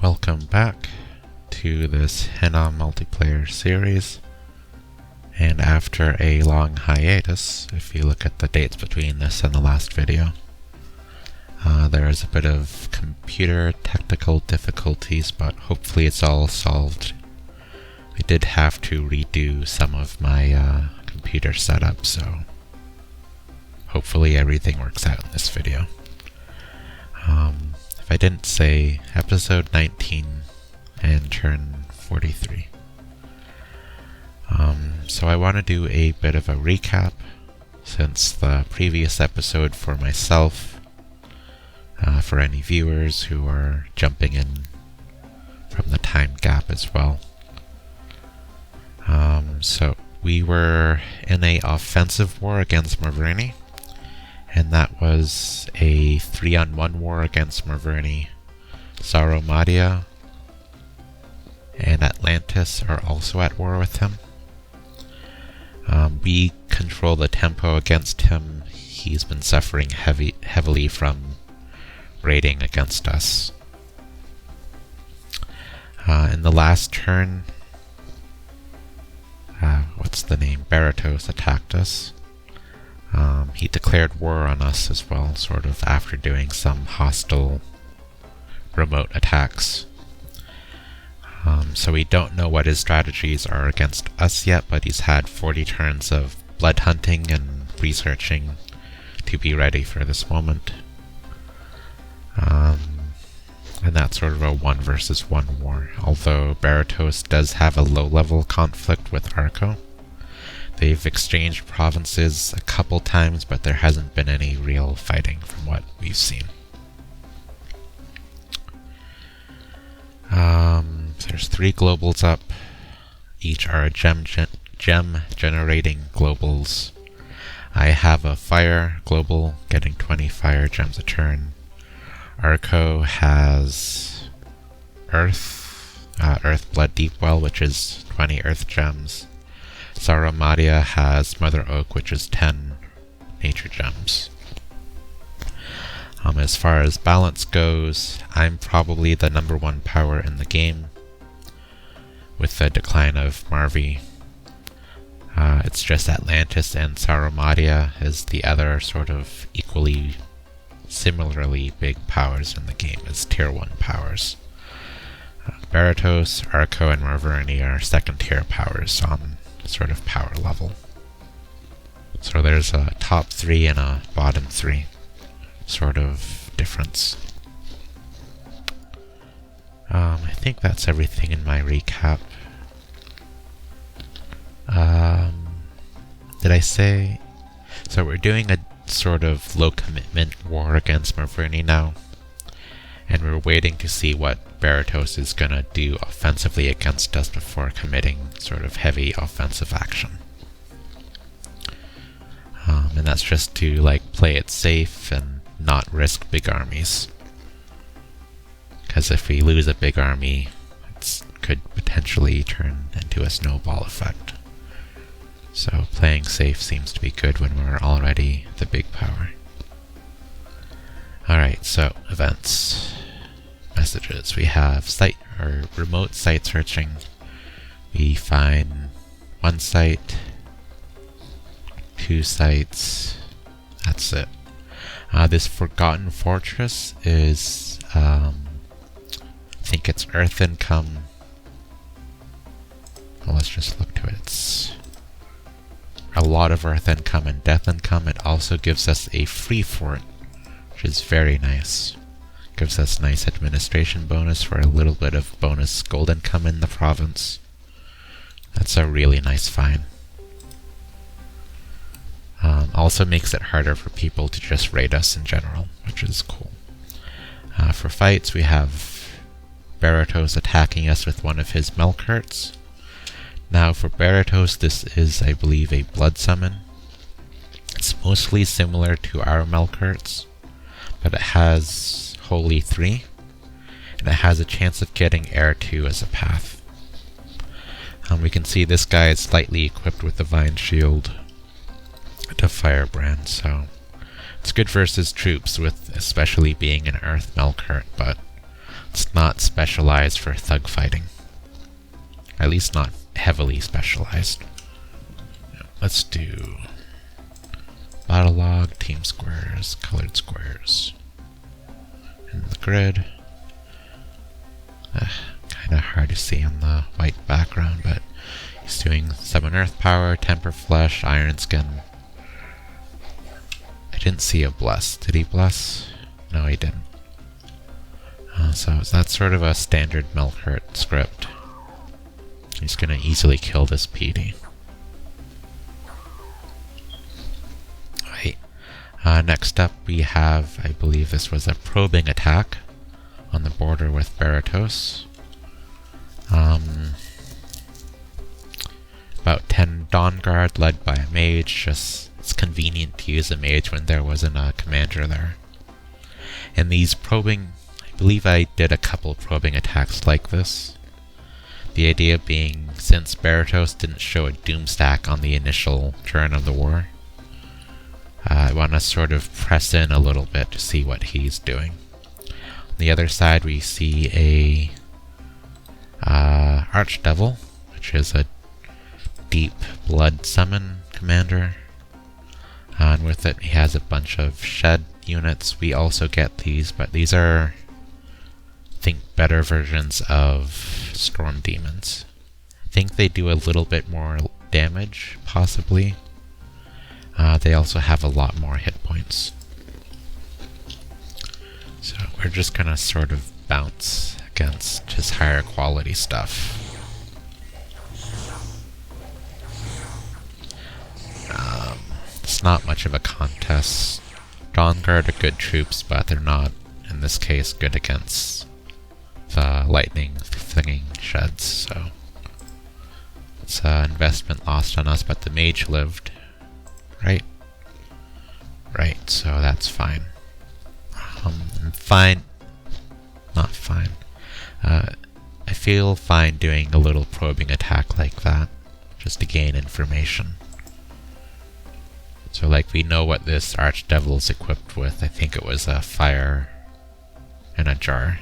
Welcome back to this Hinnom multiplayer series, and after a long hiatus, if you look at the dates between this and the last video, there is a bit of computer technical difficulties, but hopefully it's all solved. I did have to redo some of my computer setup, so hopefully everything works out in this video. If I didn't say, episode 19 and turn 43. So I want to do a bit of a recap since the previous episode for myself, for any viewers who are jumping in from the time gap as well. So we were in a offensive war against Marverni, and that was a 3-on-1 war against Marverni. Sauromadia and Atlantis are also at war with him. We control the tempo against him. He's been suffering heavily from raiding against us. In the last turn, Berytos attacked us. He declared war on us as well, sort of after doing some hostile remote attacks. So we don't know what his strategies are against us yet, but he's had 40 turns of blood hunting and researching to be ready for this moment. And that's sort of a 1 versus 1 war, although Berytos does have a low-level conflict with Arco. They've exchanged provinces a couple times, but there hasn't been any real fighting from what we've seen. There's 3 globals up. Each are gem-generating globals. I have a fire global, getting 20 fire gems a turn. Arco has Earth Blood Deepwell, which is 20 Earth gems. Sauromadia has Mother Oak, which is 10 nature gems. As far as balance goes, I'm probably the number 1 power in the game, with the decline of Marvi. It's just Atlantis and Sauromadia is the other sort of similarly big powers in the game as tier 1 powers. Berytos, Arco, and Marverni are second tier powers on sort of power level. So there's a top 3 and a bottom 3 sort of difference. I think that's everything in my recap. Did I say? So we're doing a sort of low commitment war against Marverni now, and we're waiting to see what Berytos is gonna do offensively against us before committing sort of heavy offensive action. And that's just to play it safe and not risk big armies. Because if we lose a big army, it could potentially turn into a snowball effect. So playing safe seems to be good when we're already the big power. Alright, so events. Messages. We have remote site searching. We find 1 site, 2 sites. That's it. This Forgotten Fortress is, I think it's Earth income. Well, let's just look to it. It's a lot of Earth income and Death income. It also gives us a free fort, which is very nice. Gives us nice administration bonus for a little bit of bonus gold income in the province. That's a really nice find. Also makes it harder for people to just raid us in general, which is cool. For fights, we have Berytos attacking us with one of his Melqarts. Now for Berytos, this is, I believe, a blood summon. It's mostly similar to our Melqarts, but it has Holy 3, and it has a chance of getting Air 2 as a path. We can see this guy is slightly equipped with the Vine Shield to Firebrand, so it's good versus troops, with especially being an Earth Melqart, but It's not specialized for thug fighting. At least not heavily specialized. Let's do battle log, team squares, colored squares. And the grid. Kinda hard to see on the white background, but he's doing summon earth power, temper flesh, iron skin. I didn't see a bless. Did he bless? No, he didn't. So that's sort of a standard Melqart script. He's gonna easily kill this PD. Right. Next up we have, I believe this was a probing attack on the border with Berytos. About 10 Dawn Guard led by a mage. Just it's convenient to use a mage when there wasn't a commander there. And these probing, I believe I did a couple probing attacks like this. The idea being, since Berytos didn't show a doom stack on the initial turn of the war, I want to sort of press in a little bit to see what he's doing. On the other side we see a Archdevil, which is a deep blood summon commander. And with it he has a bunch of shed units. We also get these, but these are, I think, better versions of Storm Demons. I think they do a little bit more damage, possibly. They also have a lot more hit points. So we're just gonna sort of bounce against his higher quality stuff. It's not much of a contest. Dawn Guard are good troops, but they're not, in this case, good against the lightning thinging sheds, so it's an investment lost on us, but the mage lived, right? Right, so that's fine. Not fine. I feel fine doing a little probing attack like that, just to gain information. So like, we know what this Archdevil is equipped with. I think it was a fire and a jar.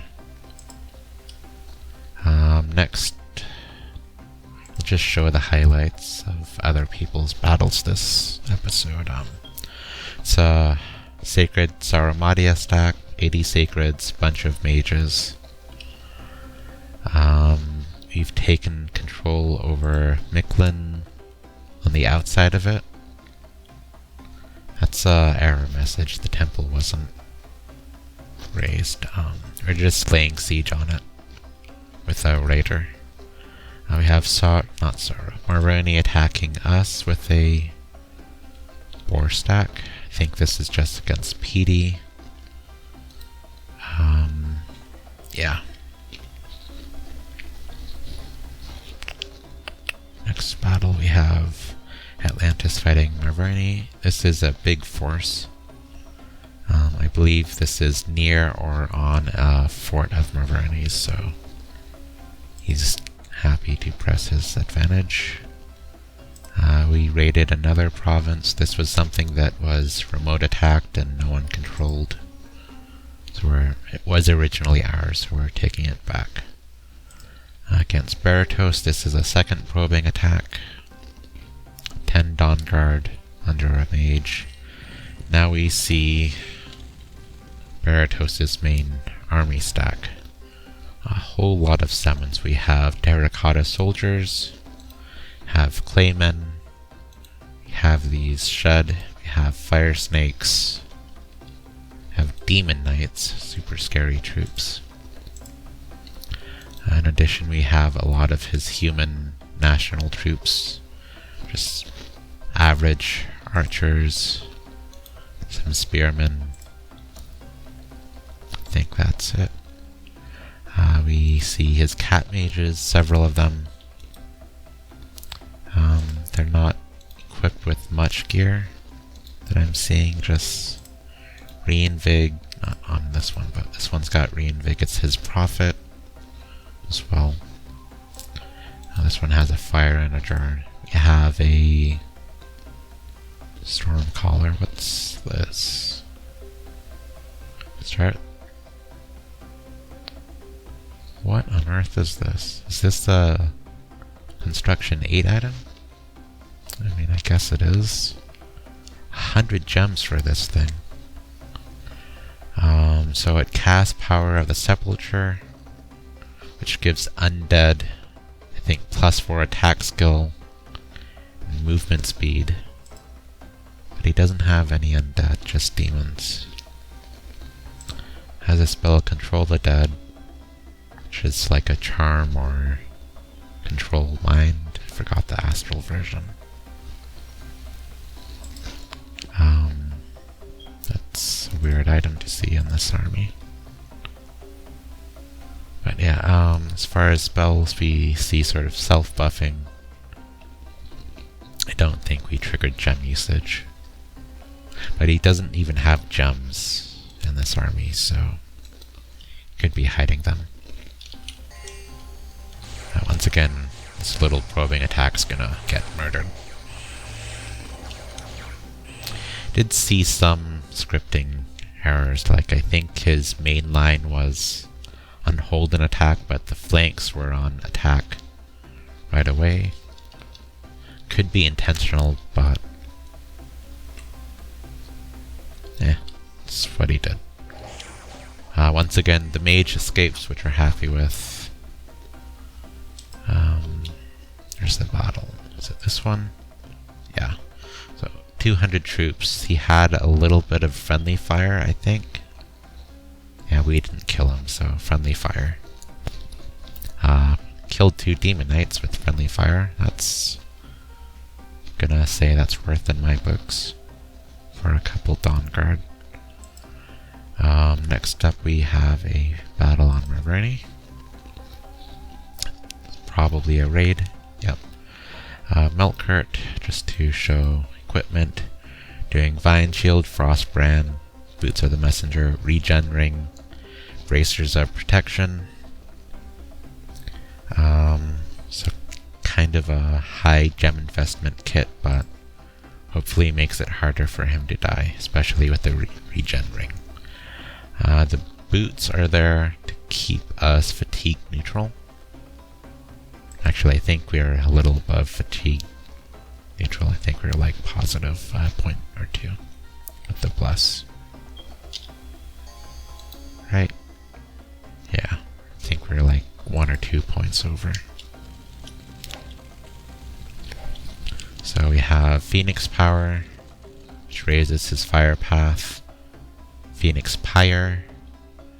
Next, we'll just show the highlights of other people's battles this episode. It's a Sacred Sarumadia stack, 80 Sacreds, bunch of mages. We've taken control over Micklin on the outside of it. That's a error message. The temple wasn't raised. We're just laying siege on it with a raider. We have Marverni attacking us with a boar stack. I think this is just against PD. Yeah. Next battle we have Atlantis fighting Marverni. This is a big force. I believe this is near or on a fort of Marverni's, so he's happy to press his advantage. We raided another province. This was something that was remote attacked and no one controlled. So it was originally ours, so we're taking it back. Against Berytos, this is a second probing attack. 10 Dawn Guard under a mage. Now we see Berytos' main army stack. A whole lot of summons. We have Terracotta Soldiers, have Claymen, we have these Shed, we have Fire Snakes, we have Demon Knights, super scary troops. In addition, we have a lot of his human national troops, just average archers, some spearmen. I think that's it. We see his cat mages, several of them. They're not equipped with much gear that I'm seeing, just Reinvig, not on this one, but this one's got Reinvig. It's his prophet as well. This one has a fire and a jar. We have a Stormcaller. What's this? Start. worth is this? Is this a construction 8 item? I mean, I guess it is. 100 gems for this thing. So it casts Power of the Sepulchre, which gives undead, I think, +4 attack skill and movement speed. But he doesn't have any undead, just demons. Has a spell Control the Dead, which is like a charm or control mind. I forgot the astral version. That's a weird item to see in this army. But yeah, as far as spells, we see sort of self-buffing. I don't think we triggered gem usage. But he doesn't even have gems in this army, so could be hiding them. Once again, this little probing attack's gonna get murdered. Did see some scripting errors, like I think his main line was on hold and attack, but the flanks were on attack right away. Could be intentional, but it's what he did. Once again, the mage escapes, which we're happy with. There's the battle. Is it this one? Yeah. So 200 troops. He had a little bit of friendly fire, I think. Yeah, we didn't kill him, so friendly fire. Killed 2 demon knights with friendly fire. That's gonna say that's worth in my books for a couple Dawn Guard. Next up we have a battle on Marverni. Probably a raid. Yep. Melqart, just to show equipment. Doing Vine Shield, Frostbrand, Boots of the Messenger, Regen Ring, Bracers of Protection. So kind of a high gem investment kit, but hopefully makes it harder for him to die, especially with the Regen Ring. The boots are there to keep us fatigue neutral. Actually, I think we're a little above fatigue neutral. I think we're like positive point or 2 with the bless. Right? Yeah, I think we're like 1 or 2 points over. So we have Phoenix Power, which raises his fire path. Phoenix Pyre,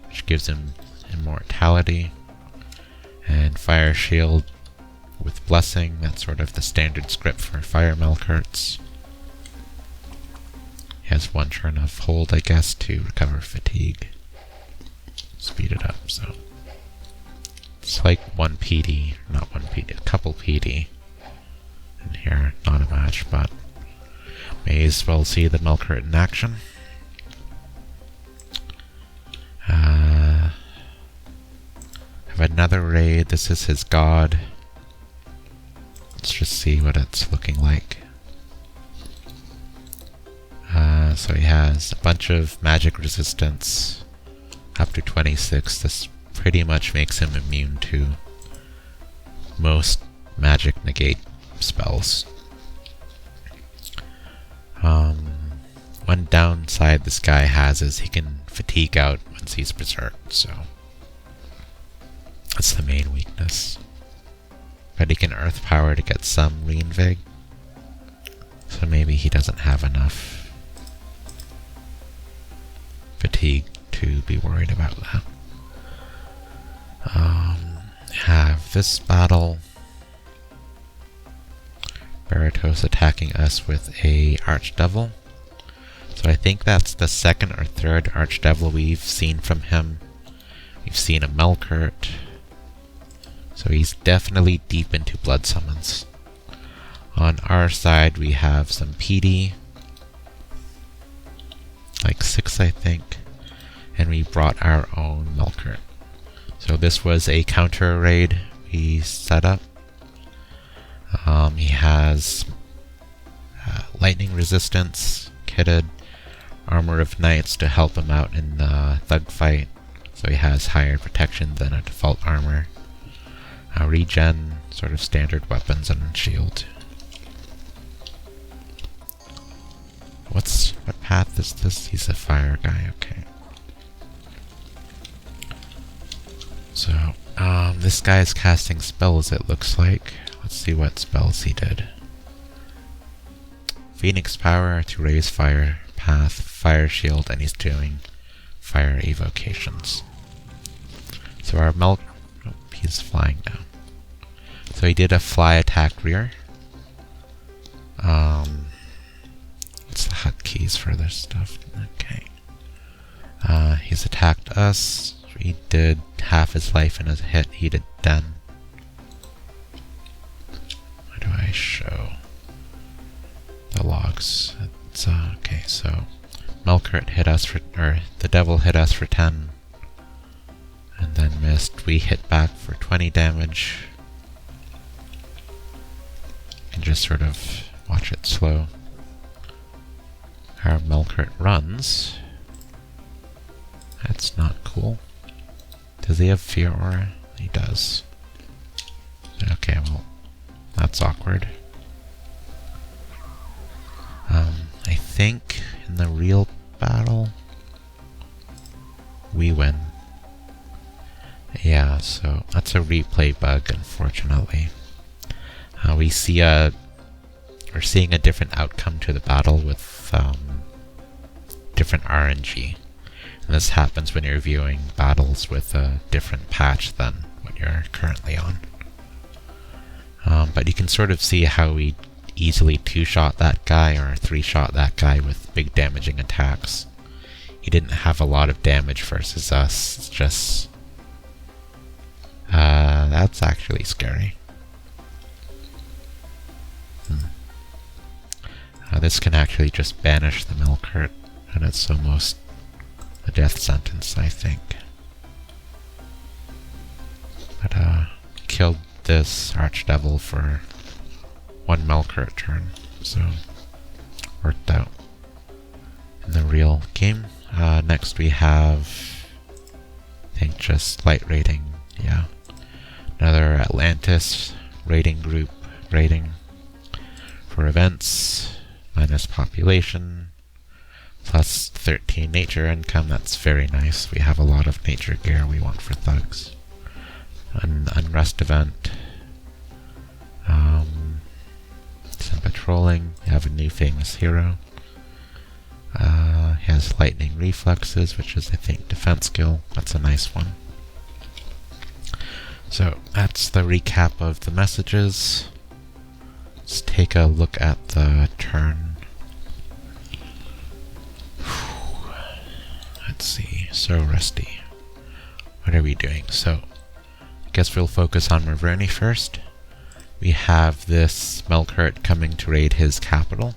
which gives him immortality. And Fire Shield with Blessing. That's sort of the standard script for Fire Melqarts. He has 1 turn of hold, I guess, to recover fatigue. Speed it up, so it's like 1 PD, not 1 PD, a couple PD in here, not a match, but may as well see the Melqart in action. Have another raid. This is his god. Let's just see what it's looking like. So he has a bunch of magic resistance, up to 26. This pretty much makes him immune to most magic negate spells. One downside this guy has is he can fatigue out once he's berserked, so that's the main weakness. But he can earth power to get some reinvig, so maybe he doesn't have enough fatigue to be worried about that. Have this battle, Berytos attacking us with a Archdevil. So I think that's the 2nd or 3rd Archdevil we've seen from him. We've seen a Melqart. So he's definitely deep into blood summons. On our side we have some PD. Like 6, I think. And we brought our own Melqart. So this was a counter raid we set up. He has lightning resistance, kitted, armor of knights to help him out in the thug fight. So he has higher protection than a default armor. Regen, sort of standard weapons and shield. What path is this? He's a fire guy, okay. So, this guy is casting spells, it looks like. Let's see what spells he did. Phoenix power to raise fire path, fire shield, and he's doing fire evocations. So our oh, he's flying now. So he did a fly attack rear. What's the hotkeys for this stuff? Okay. He's attacked us. He did half his life in a hit. He did 10. How do I show the logs? It's okay, so Melqart hit us for, or the devil hit us for 10. And then missed. We hit back for 20 damage. And just sort of watch it slow. Our Melqart runs. That's not cool. Does he have fear aura? He does. Okay, well, that's awkward. I think in the real battle, we win. Yeah, so that's a replay bug, unfortunately. We're seeing a different outcome to the battle with different RNG. And this happens when you're viewing battles with a different patch than what you're currently on. But you can sort of see how we easily 2-shot that guy or 3-shot that guy with big damaging attacks. He didn't have a lot of damage versus us. It's just... that's actually scary. This can actually just banish the Melqart, and it's almost a death sentence, I think. But, killed this Archdevil for 1 Melqart turn, so worked out in the real game. Next we have, I think, just light rating, yeah. Another Atlantis rating group rating for events, minus population, plus 13 nature income. That's very nice. We have a lot of nature gear we want for thugs. An unrest event. Some patrolling. We have a new famous hero. He has lightning reflexes, which is, I think, defense skill. That's a nice one. So that's the recap of the messages. Let's take a look at the turn. Let's see, so rusty. What are we doing? So, I guess we'll focus on Marverni first. We have this Melqart coming to raid his capital,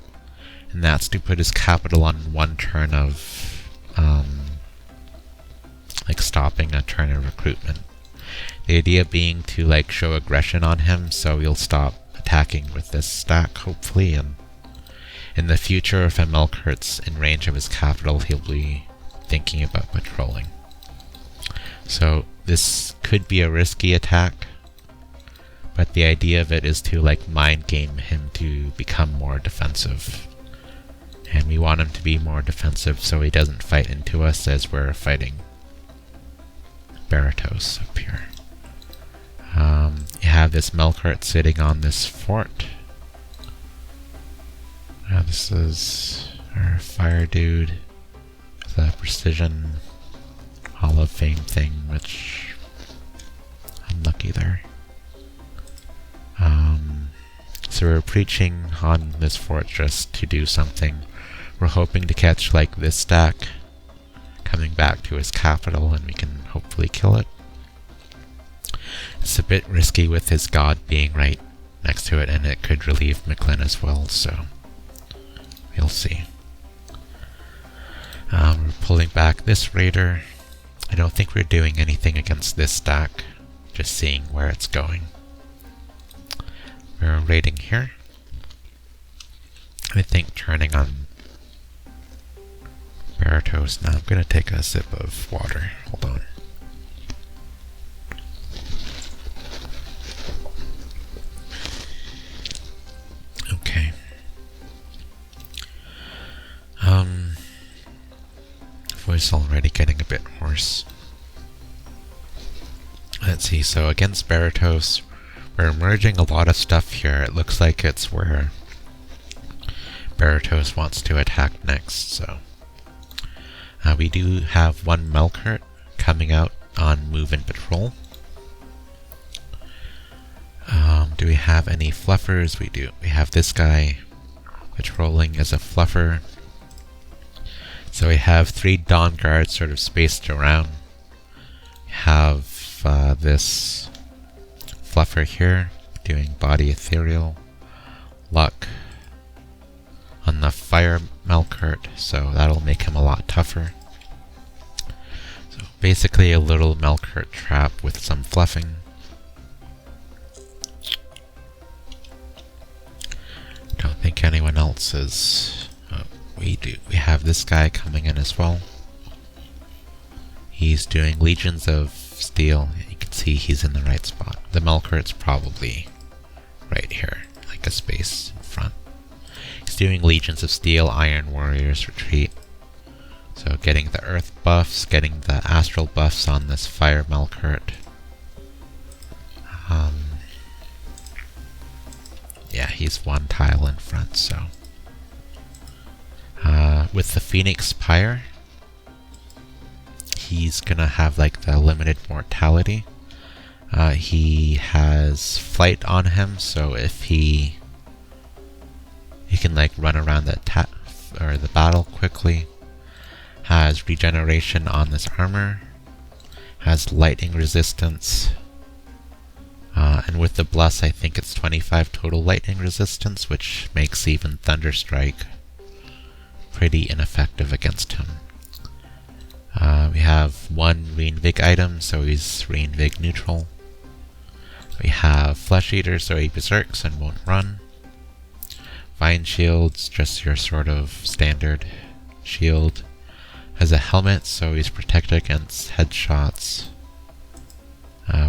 and that's to put his capital on 1 turn of, like, stopping a turn of recruitment. The idea being to, like, show aggression on him, so he'll stop attacking with this stack, hopefully, and in the future, if a Melqart's in range of his capital, he'll be thinking about patrolling. So this could be a risky attack, but the idea of it is to, like, mind game him to become more defensive. And we want him to be more defensive so he doesn't fight into us as we're fighting Berytos up here. You have this Melqart sitting on this fort. This is our fire dude. The precision Hall of Fame thing, which unlucky there. So we're preaching on this fortress to do something. We're hoping to catch, like, this stack coming back to his capital, and we can hopefully kill it. It's a bit risky with his god being right next to it, and it could relieve McLean as well, so we'll see. We're pulling back this raider. I don't think we're doing anything against this stack, just seeing where it's going. We're raiding here. I think turning on Berytos now. I'm going to take a sip of water. Hold on. voice is already getting a bit hoarse. Let's see, so against Berytos, we're merging a lot of stuff here. It looks like it's where Berytos wants to attack next, so... we do have one Melqart coming out on move and patrol. Do we have any fluffers? We do. We have this guy patrolling as a fluffer. So we have 3 Dawn Guards sort of spaced around. We have this fluffer here doing body ethereal. Luck on the fire Melqart, so that'll make him a lot tougher. So basically a little Melqart trap with some fluffing. Don't think anyone else is... Oh, we do. We have this guy coming in as well. He's doing Legions of Steel. You can see he's in the right spot. The Melqart's probably right here, like a space in front. He's doing Legions of Steel, Iron Warriors Retreat. So getting the Earth buffs, getting the Astral buffs on this Fire Melqart. Yeah, he's 1 tile in front, so... with the Phoenix Pyre, he's gonna have like the limited mortality. He has flight on him, so if he can like run around the the battle quickly. Has regeneration on this armor. Has lightning resistance. And with the Bless, I think it's 25 total lightning resistance, which makes even Thunderstrike pretty ineffective against him. We have 1 Reinvig item, so he's Reinvig neutral. We have Flesh Eater, so he berserks and won't run. Vine Shield's just your sort of standard shield. Has a helmet, so he's protected against headshots.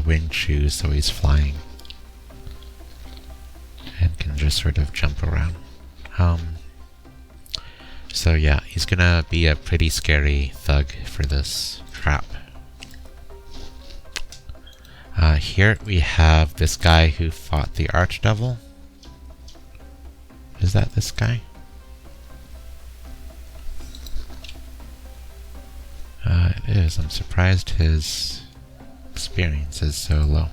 Winged shoes, so he's flying. And can just sort of jump around. So yeah, he's gonna be a pretty scary thug for this trap. Here we have this guy who fought the Archdevil. Is that this guy? It is. I'm surprised his experience is so low.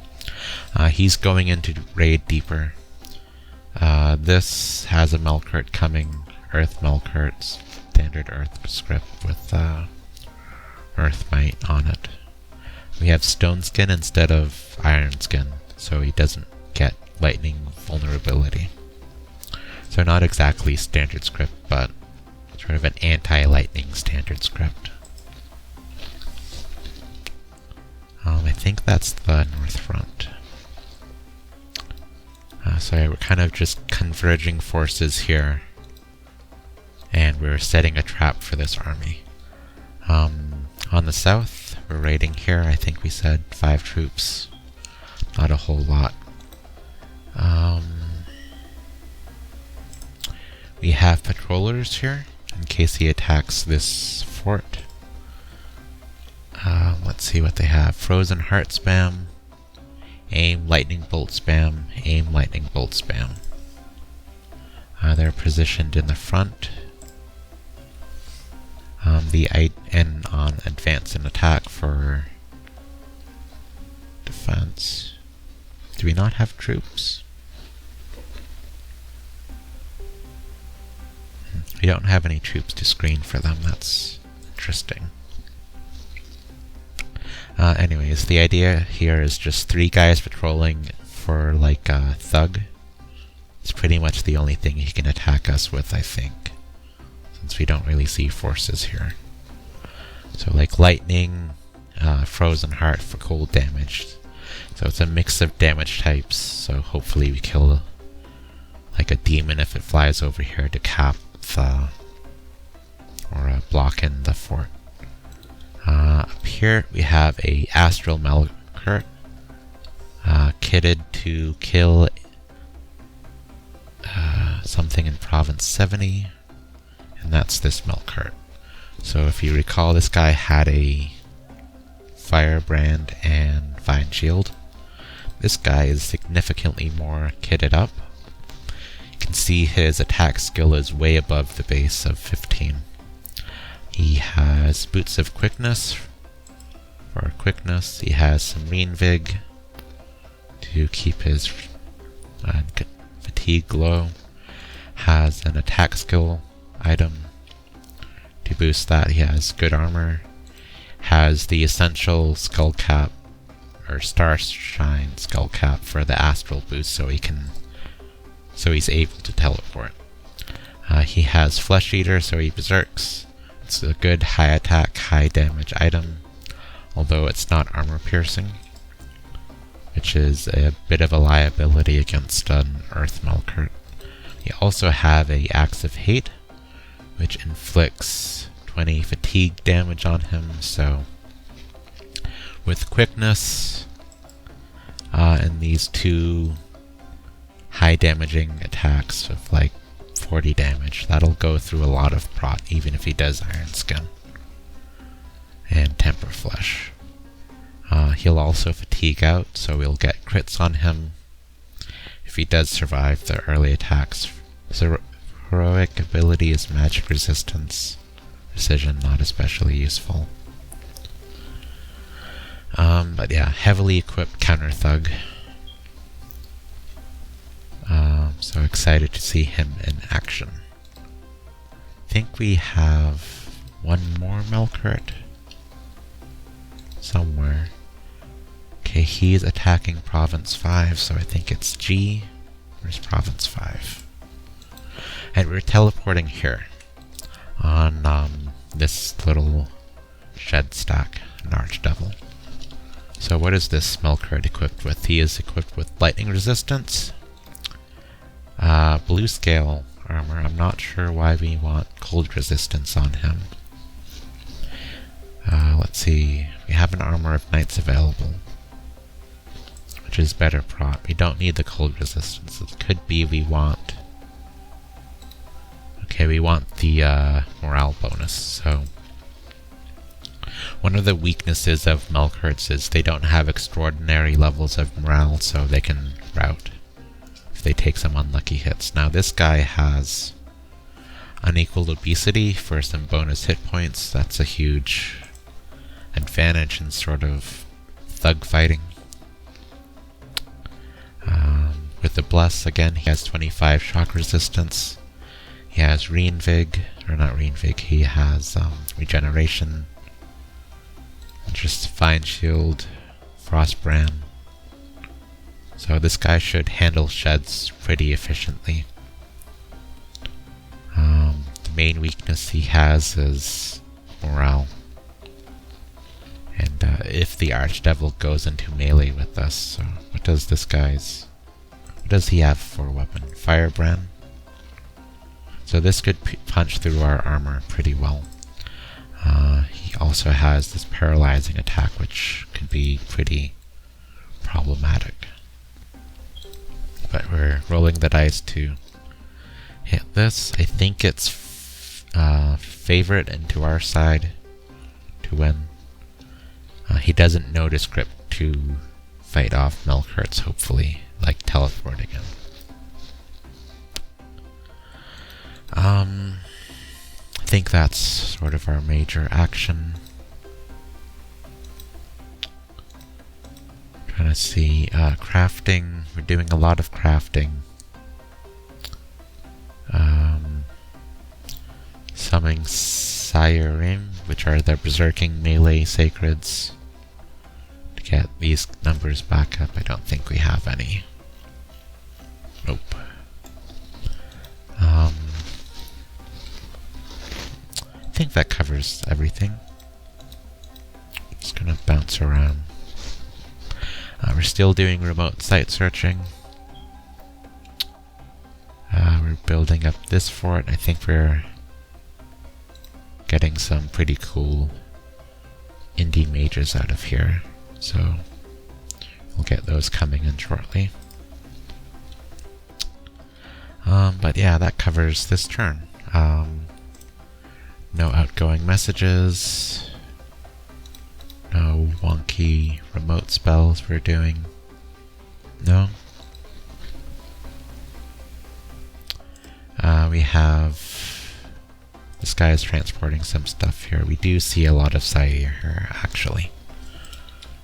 He's going into raid deeper. This has a Melqart coming. Earth Melqart, standard Earth script with Earth Might on it. We have Stone Skin instead of Iron Skin, so he doesn't get lightning vulnerability. So not exactly standard script, but sort of an anti-lightning standard script. I think that's the North Front. So we're kind of just converging forces here. And we're setting a trap for this army. On the south, we're raiding here. I think we said 5 troops. Not a whole lot. We have patrollers here, in case he attacks this fort. Let's see what they have. Frozen Heart spam. Aim, Lightning Bolt spam. Aim, Lightning Bolt spam. They're positioned in the front. The N on advance and attack for defense. Do we not have troops? We don't have any troops to screen for them. That's interesting. Anyways, the idea here is just 3 guys patrolling for like a thug. It's pretty much the only thing he can attack us with, I think, since we don't really see forces here. So like lightning, frozen heart for cold damage. So it's a mix of damage types, so hopefully we kill like a demon if it flies over here to cap the, or block in the fort. Up here we have a Astral Melqart, kitted to kill something in Province 70, and that's this Melqart. So if you recall, this guy had a Firebrand and Vine Shield. This guy is significantly more kitted up. You can see his attack skill is way above the base of 15. He has Boots of Quickness for quickness. He has some Reinvig to keep his fatigue low. Has an attack skill item to boost that. He has good armor. Has the essential skull cap or Starshine skull cap for the astral boost, so he's able to teleport. He has Flesh Eater, so he berserks. It's a good high attack, high damage item, although it's not armor piercing, which is a bit of a liability against an Earth Melqart. You also have a Axe of Hate, which inflicts 20 fatigue damage on him, so with quickness and these two high damaging attacks of like 40 damage, that'll go through a lot of prot, even if he does Iron Skin and Temper Flesh. He'll also fatigue out, so we'll get crits on him if he does survive the early attacks. His heroic ability is Magic Resistance. Precision, not especially useful. But yeah, heavily equipped counter thug. So excited to see him in action. I think we have one more Melqart somewhere. Okay, he's attacking Province 5, so I think it's G. Where's Province 5? And we're teleporting here on this little shed stack, an Archdevil. So what is this Melqart equipped with? He is equipped with lightning resistance, blue scale armor. I'm not sure why we want cold resistance on him. Let's see, we have an armor of knights available, which is better prot. We don't need the cold resistance. It could be we want... Okay, we want the morale bonus, so... One of the weaknesses of Melqarts is they don't have extraordinary levels of morale, so they can rout if they take some unlucky hits. Now this guy has unequal obesity for some bonus hit points. That's a huge advantage in sort of thug fighting. With the Bless, again, he has 25 shock resistance. He has Reinvig, or not Reinvig, he has regeneration. Just Vine Shield, Frostbrand. So this guy should handle sheds pretty efficiently. The main weakness he has is morale. And if the Archdevil goes into melee with us, so what does what does he have for a weapon? Firebrand. So this could punch through our armor pretty well. He also has this paralyzing attack, which could be pretty problematic. But we're rolling the dice to hit this. I think it's favorite into our side to win. He doesn't notice Grip to fight off Melqarts, hopefully, like teleporting him. I think that's sort of our major action. Trying to see, crafting. We're doing a lot of crafting. Summoning Sirim, which are the berserking melee sacreds. To get these numbers back up, I don't think we have any. Nope. I think that covers everything. Just gonna bounce around. We're still doing remote site searching. We're building up this fort. I think we're getting some pretty cool indie mages out of here, so we'll get those coming in shortly. But yeah, that covers this turn. No outgoing messages. No wonky remote spells we're doing. No. We have... This guy is transporting some stuff here. We do see a lot of Zaire here, actually.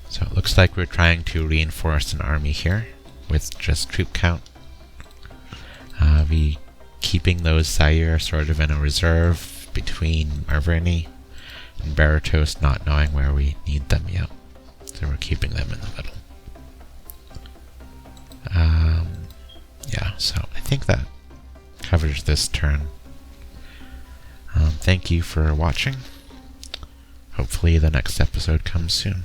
So it looks like we're trying to reinforce an army here with just troop count. We keeping those Zaire sort of in a reserve between Marverni and Berytos, not knowing where we need them yet. So we're keeping them in the middle. Yeah, so I think that covers this turn. Thank you for watching. Hopefully the next episode comes soon.